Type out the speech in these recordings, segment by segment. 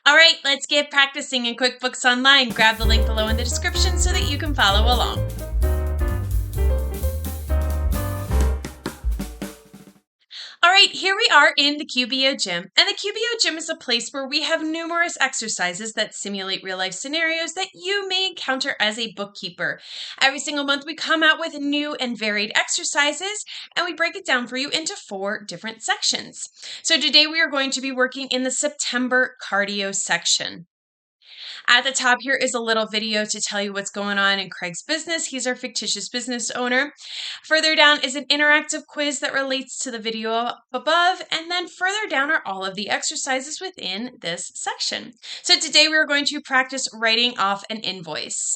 All right, let's get practicing in QuickBooks Online. Grab the link below in the description so that you can follow along. All right, here we are in the QBO Gym, and the QBO Gym is a place where we have numerous exercises that simulate real-life scenarios that you may encounter as a bookkeeper. Every single month, we come out with new and varied exercises, and we break it down for you into 4 different sections. So today we are going to be working in the September cardio section. At the top here is a little video to tell you what's going on in Craig's business. He's our fictitious business owner. Further down is an interactive quiz that relates to the video above, and then further down are all of the exercises within this section. So today we are going to practice writing off an invoice.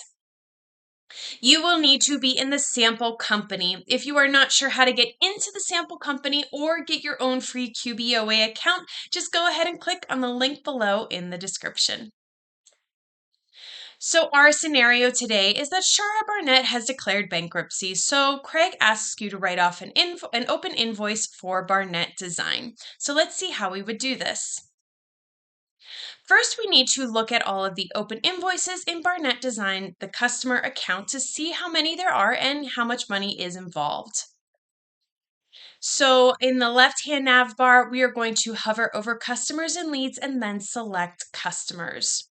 You will need to be in the sample company. If you are not sure how to get into the sample company or get your own free QBOA account, just go ahead and click on the link below in the description. So our scenario today is that Shara Barnett has declared bankruptcy. So Craig asks you to write off an open invoice for Barnett Design. So let's see how we would do this. First, we need to look at all of the open invoices in Barnett Design, the customer account, to see how many there are and how much money is involved. So in the left-hand nav bar, we are going to hover over customers and leads and then select customers.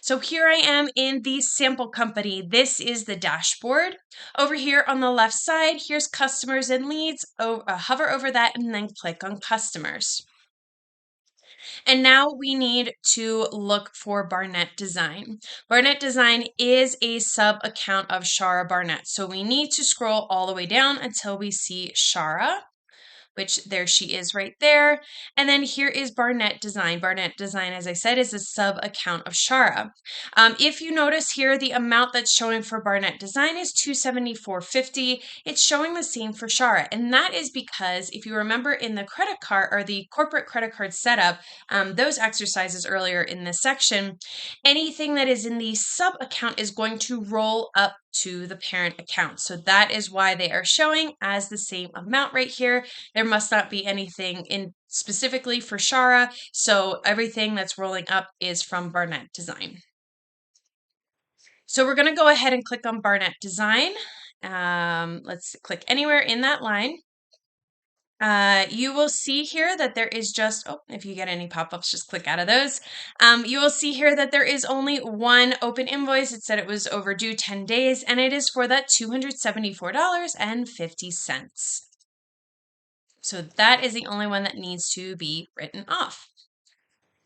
So here I am in the sample company. This is the dashboard. Over here on the left side, here's customers and leads. Hover over that and then click on customers. And now we need to look for Barnett Design. Barnett Design is a sub-account of Shara Barnett. So we need to scroll all the way down until we see Shara, which there she is right there. And then here is Barnett Design. Barnett Design, as I said, is a sub-account of Shara. If you notice here, the amount that's showing for Barnett Design is $274.50. It's showing the same for Shara. And that is because if you remember in the credit card or the corporate credit card setup, those exercises earlier in this section, anything that is in the sub-account is going to roll up to the parent account. So that is why they are showing as the same amount right here. There must not be anything in specifically for Shara. So everything that's rolling up is from Barnett Design. So we're going to go ahead and click on Barnett Design. Let's click anywhere in that line. You will see here that there is just, if you get any pop-ups, just click out of those. You will see here that there is only one open invoice. It said it was overdue 10 days, and it is for that $274.50. So that is the only one that needs to be written off.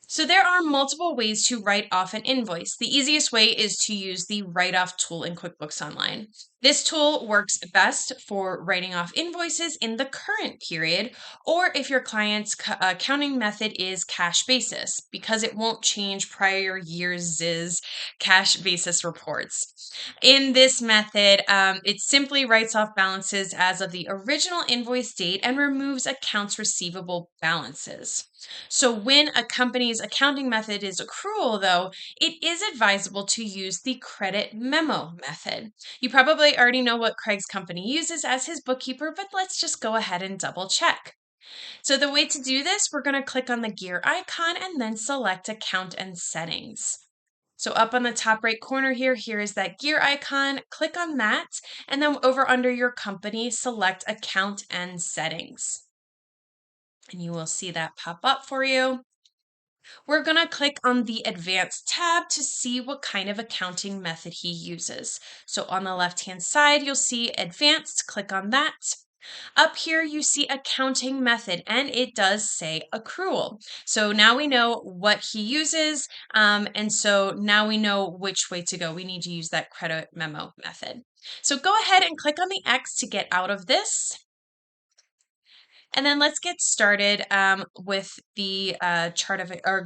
So there are multiple ways to write off an invoice. The easiest way is to use the write-off tool in QuickBooks Online. This tool works best for writing off invoices in the current period, or if your client's accounting method is cash basis, because it won't change prior years' cash basis reports. In this method, it simply writes off balances as of the original invoice date and removes accounts receivable balances. So when a company's accounting method is accrual, though, it is advisable to use the credit memo method. You probably already know what Craig's company uses as his bookkeeper, but let's just go ahead and double check. So the way to do this, we're going to click on the gear icon and then select Account and Settings. So up on the top right corner here is that gear icon. Click on that, and then over under your company, select Account and Settings. And you will see that pop up for you. We're going to click on the Advanced tab to see what kind of accounting method he uses. So on the left-hand side, you'll see Advanced. Click on that. Up here, you see accounting method, and it does say accrual. So now we know what he uses, and so now we know which way to go. We need to use that credit memo method. So go ahead and click on the X to get out of this. And then let's get started with the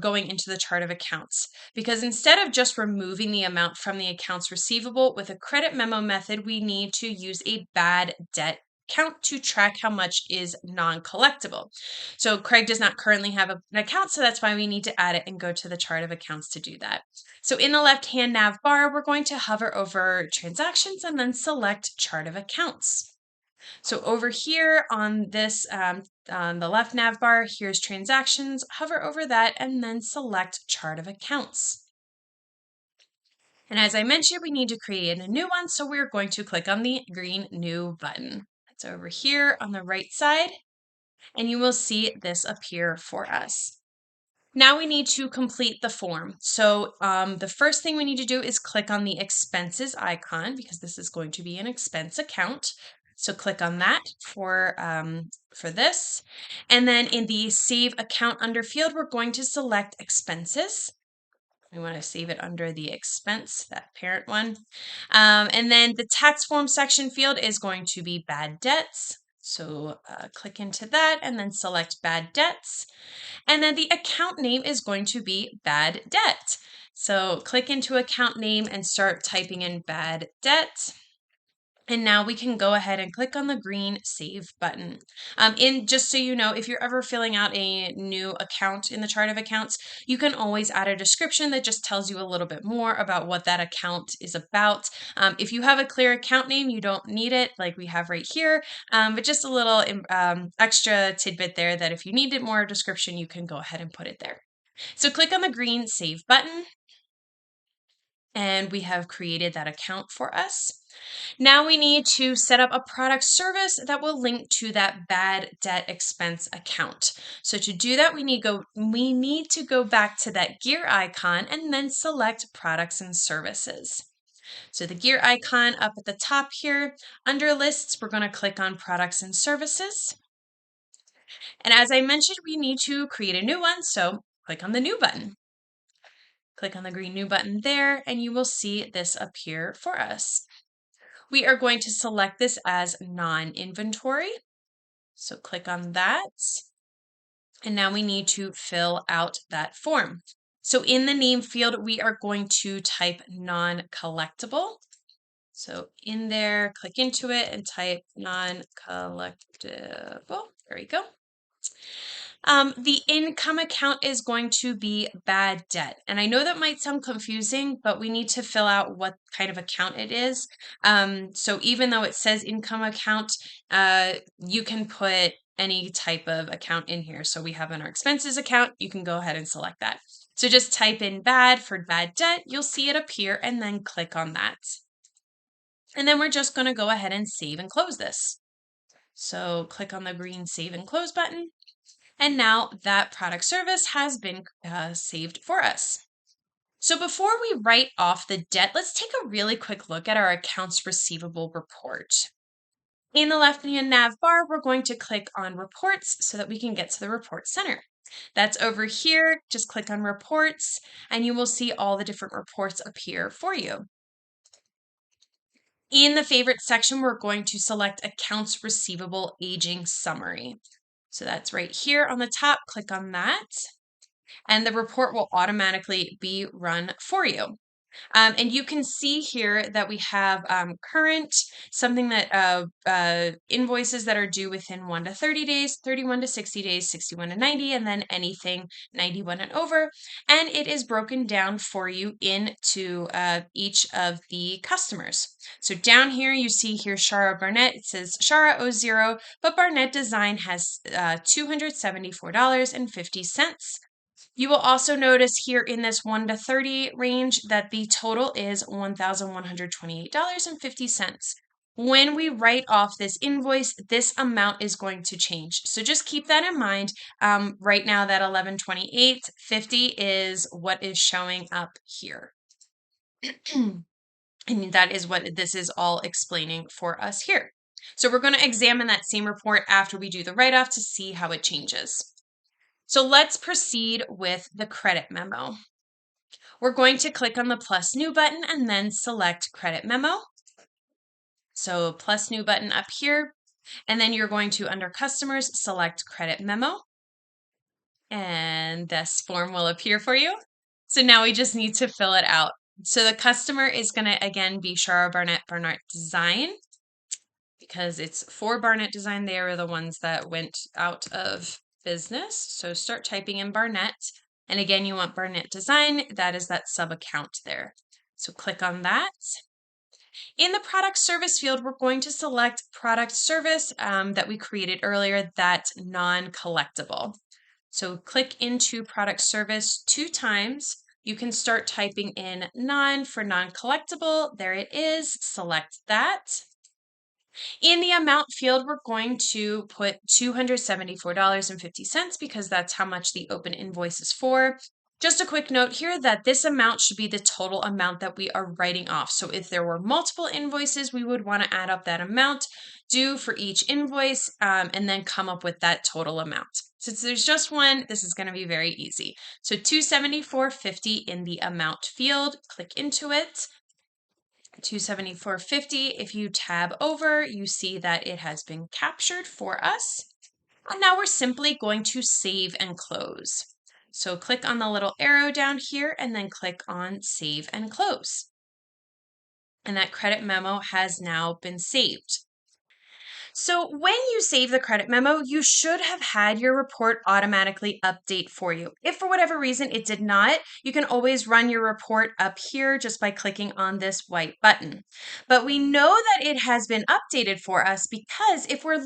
going into the chart of accounts. Because instead of just removing the amount from the accounts receivable with a credit memo method, we need to use a bad debt count to track how much is non-collectible. So Craig does not currently have an account, so that's why we need to add it and go to the chart of accounts to do that. So in the left-hand nav bar, we're going to hover over transactions and then select chart of accounts. So over here on this, on the left nav bar, here's transactions. Hover over that and then select chart of accounts. And as I mentioned, we need to create a new one. So we're going to click on the green new button. It's over here on the right side, and you will see this appear for us. Now we need to complete the form. So the first thing we need to do is click on the expenses icon because this is going to be an expense account. So click on that for this. And then in the Save Account Under field, we're going to select Expenses. We want to save it under the expense, that parent one. And then the tax form section field is going to be bad debts. So click into that and then select bad debts. And then the account name is going to be bad debt. So click into account name and start typing in bad debt. And now we can go ahead and click on the green save button. Just so you know, if you're ever filling out a new account in the chart of accounts, you can always add a description that just tells you a little bit more about what that account is about. If you have a clear account name, you don't need it like we have right here, but just a little extra tidbit there that if you needed more description, you can go ahead and put it there. So click on the green save button, and we have created that account for us. Now we need to set up a product service that will link to that bad debt expense account. So to do that, we need to go back to that gear icon and then select products and services. So the gear icon up at the top here, under lists, we're going to click on products and services. And as I mentioned, we need to create a new one. So click on the new button. Click on the green new button there, and you will see this appear for us. We are going to select this as non-inventory. So click on that. And now we need to fill out that form. So in the name field, we are going to type non-collectible. So in there, click into it and type non-collectible. There we go. The income account is going to be bad debt. And I know that might sound confusing, but we need to fill out what kind of account it is. So even though it says income account, you can put any type of account in here. So we have in our expenses account, you can go ahead and select that. So just type in bad for bad debt, you'll see it appear and then click on that. And then we're just going to go ahead and save and close this. So click on the green save and close button. And now that product service has been saved for us. So before we write off the debt, let's take a really quick look at our accounts receivable report. In the left-hand nav bar, we're going to click on reports so that we can get to the report center. That's over here. Just click on reports and you will see all the different reports appear for you. In the favorite section, we're going to select accounts receivable aging summary. So that's right here on the top. Click on that, and the report will automatically be run for you. And you can see here that we have current, something that invoices that are due within 1 to 30 days, 31 to 60 days, 61 to 90, and then anything 91 and over. And it is broken down for you into each of the customers. So down here, you see here Shara Barnett. It says Shara owes 0, but Barnett Design has $274.50. You will also notice here in this 1 to 30 range that the total is $1,128.50. When we write off this invoice, this amount is going to change. So just keep that in mind. Right now, that $1,128.50 is what is showing up here. And that is what this is all explaining for us here. So we're going to examine that same report after we do the write-off to see how it changes. So let's proceed with the credit memo. We're going to click on the plus new button and then select credit memo. So plus new button up here, and then you're going to, under customers, select credit memo. And this form will appear for you. So now we just need to fill it out. So the customer is going to, again, be Shara Barnett Design, because it's for Barnett Design. They are the ones that went out of business. So start typing in Barnett. And again, you want Barnett Design. That is that sub account there. So click on that. In the product service field, we're going to select product service that we created earlier, that's non-collectible. So click into product service 2 times. You can start typing in non for non-collectible. There it is. Select that. In the amount field, we're going to put $274.50 because that's how much the open invoice is for. Just a quick note here that this amount should be the total amount that we are writing off. So if there were multiple invoices, we would want to add up that amount due for each invoice and then come up with that total amount. Since there's just one, this is going to be very easy. So $274.50 in the amount field, click into it. $274.50. If you tab over, you see that it has been captured for us. And now we're simply going to save and close. So click on the little arrow down here and then click on Save and Close. And that credit memo has now been saved. So when you save the credit memo, you should have had your report automatically update for you. If for whatever reason it did not, you can always run your report up here just by clicking on this white button. But we know that it has been updated for us because if you're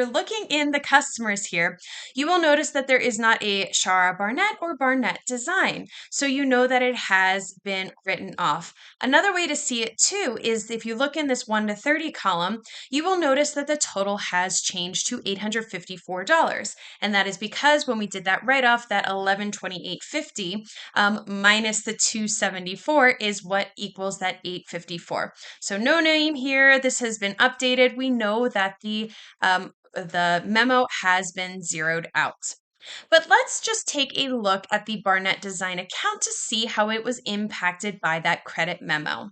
looking in the customers here, you will notice that there is not a Shara Barnett or Barnett design. So you know that it has been written off. Another way to see it too is if you look in this 1 to 30 column, you will notice that the total has changed to $854. And that is because when we did that write-off, that $1128.50 minus the $274 is what equals that $854. So no name here. This has been updated. We know that the memo has been zeroed out. But let's just take a look at the Barnett Design account to see how it was impacted by that credit memo.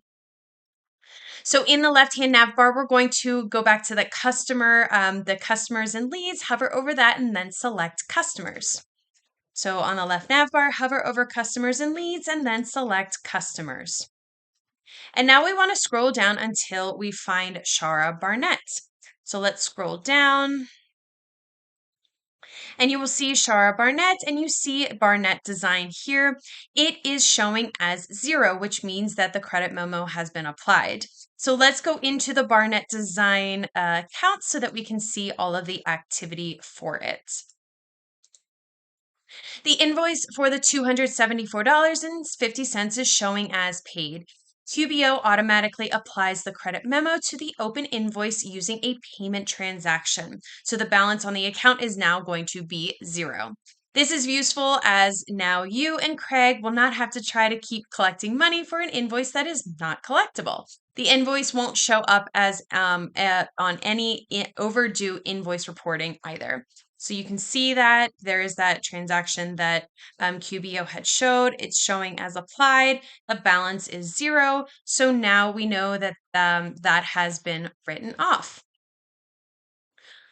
So in the left-hand nav bar, we're going to go back to the customers and leads, hover over that, and then select customers. So on the left nav bar, hover over customers and leads, and then select customers. And now we want to scroll down until we find Shara Barnett. So let's scroll down. And you will see Shara Barnett and you see Barnett Design here. It is showing as 0, which means that the credit memo has been applied. So let's go into the Barnett Design account so that we can see all of the activity for it. The invoice for the $274.50 is showing as paid. QBO automatically applies the credit memo to the open invoice using a payment transaction. So the balance on the account is now going to be 0. This is useful as now you and Craig will not have to try to keep collecting money for an invoice that is not collectible. The invoice won't show up as on any overdue invoice reporting either. So you can see that there is that transaction that QBO had showed. It's showing as applied. The balance is 0. So now we know that that has been written off.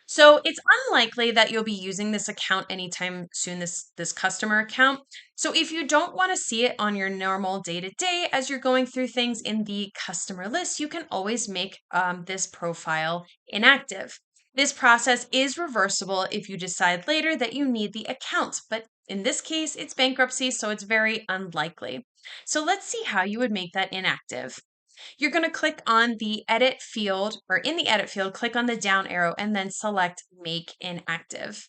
So it's unlikely that you'll be using this account anytime soon, this customer account. So if you don't want to see it on your normal day-to-day as you're going through things in the customer list, you can always make this profile inactive. This process is reversible if you decide later that you need the account, but in this case, it's bankruptcy, so it's very unlikely. So let's see how you would make that inactive. You're going to click on the edit field, or in the edit field, click on the down arrow and then select make inactive.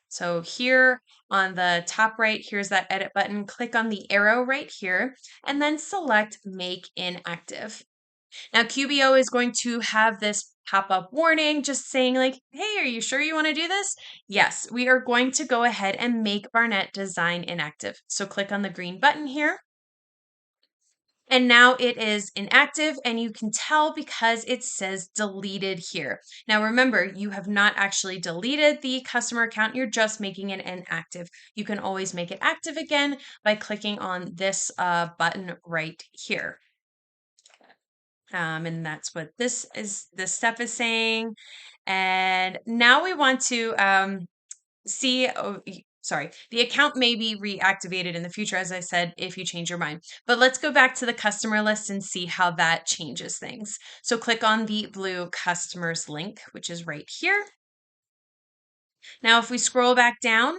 So here on the top right, here's that edit button. Click on the arrow right here and then select make inactive. Now QBO is going to have this pop-up warning just saying like, hey, are you sure you want to do this? Yes, we are going to go ahead and make Barnett Design inactive. So click on the green button here. And now it is inactive, and you can tell because it says deleted here. Now remember, you have not actually deleted the customer account, you're just making it inactive. You can always make it active again by clicking on this button right here. And that's what this step is saying. And now we want to see, the account may be reactivated in the future, as I said, if you change your mind. But let's go back to the customer list and see how that changes things. So click on the blue customers link, which is right here. Now, if we scroll back down,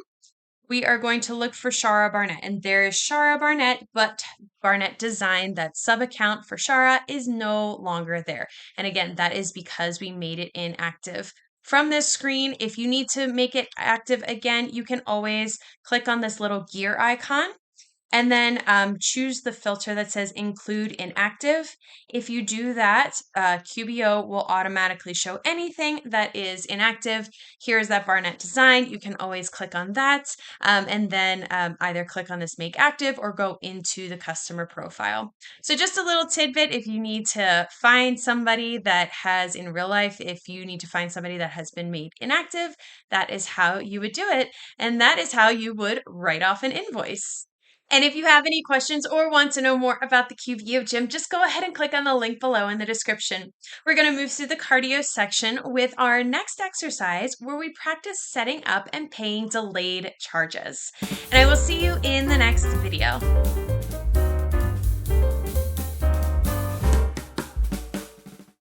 we are going to look for Shara Barnett, and there is Shara Barnett, but Barnett Design, that sub-account for Shara, is no longer there. And again, that is because we made it inactive. From this screen, if you need to make it active again, you can always click on this little gear icon and then choose the filter that says include inactive. If you do that, QBO will automatically show anything that is inactive. Here's that Barnett Design. You can always click on that and then either click on this make active or go into the customer profile. So just a little tidbit, if you need to find somebody that has in real life, if you need to find somebody that has been made inactive, that is how you would do it. And that is how you would write off an invoice. And if you have any questions or want to know more about the QBO gym, just go ahead and click on the link below in the description. We're going to move through the cardio section with our next exercise where we practice setting up and paying delayed charges. And I will see you in the next video.